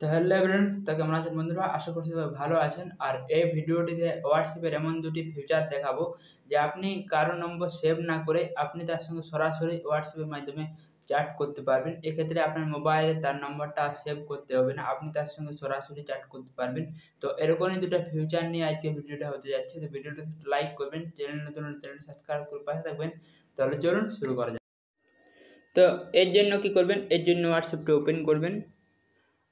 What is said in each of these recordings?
তো hello friends, তো কেমন আছেন বন্ধুরা? আশা করছি সবাই ভালো আছেন। আর এই ভিডিওটিতে হোয়াটসঅ্যাপের এমন দুটি ফিচার দেখাবো যে আপনি কারো নম্বর সেভ না করে আপনি তার সঙ্গে সরাসরি হোয়াটসঅ্যাপের মাধ্যমে চ্যাট করতে পারবেন। এক্ষেত্রে আপনার মোবাইলে তার নম্বরটা সেভ করতে হবে না, আপনি তার সঙ্গে সরাসরি চ্যাট করতে পারবেন। তো এরকমই দুটো ফিচার নিয়ে আজকে ভিডিওটা হতে যাচ্ছে। তো ভিডিওটা লাইক করবেন, চ্যানেল নতুন হলে চ্যানেলটি সাবস্ক্রাইব করে পাশে থাকবেন। তাহলে চলুন শুরু করা যাক। তো এর জন্য কি করবেন? এর জন্য হোয়াটসঅ্যাপটি ওপেন করবেন।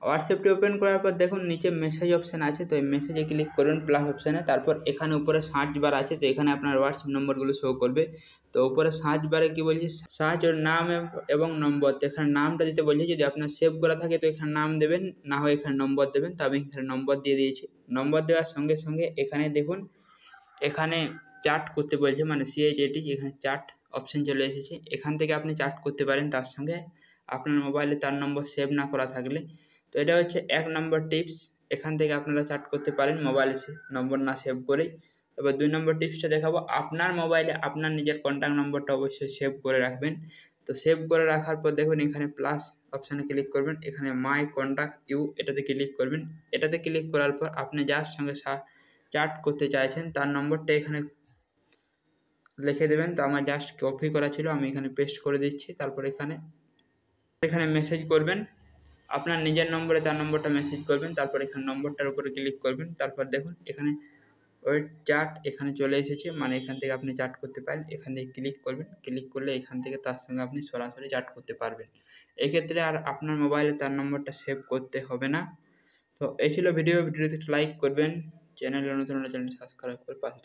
হোয়াটসঅ্যাপটি ওপেন করার পর দেখুন নিচে মেসেজ অপশান আছে, তো এই মেসেজে ক্লিক করুন প্লাস অপশানে। তারপর এখানে উপরে সার্চ বার আছে, তো এখানে আপনার হোয়াটসঅ্যাপ নম্বরগুলো শো করবে। তো উপরে সার্চ বারে কী বলছি, সার্চ ওর নাম এবং নম্বর। তো এখানে নামটা দিতে বলছি, যদি আপনার সেভ করা থাকে তো এখানে নাম দেবেন, না হয় এখানে নম্বর দেবেন। তো আমি এখানে নম্বর দিয়ে দিয়েছি। নম্বর দেওয়ার সঙ্গে সঙ্গে এখানে দেখুন এখানে চ্যাট করতে বলছে, মানে CHAT, এখানে চ্যাট অপশান চলে এসেছে। এখান থেকে আপনি চ্যাট করতে পারেন তার সঙ্গে, আপনার মোবাইলে তার নম্বর সেভ না করা থাকলে। তো এটা হচ্ছে 1 নম্বর টিপস, এখান থেকে আপনারা চ্যাট করতে পারেন মোবাইলে নম্বর না সেভ করেই। এবার 2 নম্বর টিপসটা দেখাবো। আপনার মোবাইলে আপনার নিজের কন্ট্যাক্ট নম্বরটা অবশ্যই সেভ করে রাখবেন। তো সেভ করে রাখার পর দেখুন এখানে প্লাস অপশানে ক্লিক করবেন, এখানে মাই কন্ট্যাক্ট ইউ এটাতে ক্লিক করবেন। এটাতে ক্লিক করার পর আপনি যার সঙ্গে চ্যাট করতে চাইছেন তার নম্বরটা এখানে লিখে দেবেন। তো আমার জাস্ট কপি করা ছিল, আমি এখানে পেস্ট করে দিচ্ছি। তারপর এখানে মেসেজ করবেন, আপনার নিজের নম্বরে তার নম্বরটা মেসেজ করবেন। তারপর এখানে নম্বরটার উপরে ক্লিক করবেন। তারপর দেখুন এখানে ওয়েট চ্যাট এখানে চলে এসেছে, মানে এখান থেকে আপনি চ্যাট করতে পারেন। এখান থেকে ক্লিক করবেন, ক্লিক করলে এখান থেকে তার সঙ্গে আপনি সরাসরি চ্যাট করতে পারবেন। এক্ষেত্রে আর আপনার মোবাইলে তার নম্বরটা সেভ করতে হবে না। তো এই ছিল ভিডিওটি লাইক করবেন, চ্যানেলে নতুন হলে চ্যানেলটি সাবস্ক্রাইব করে পাশে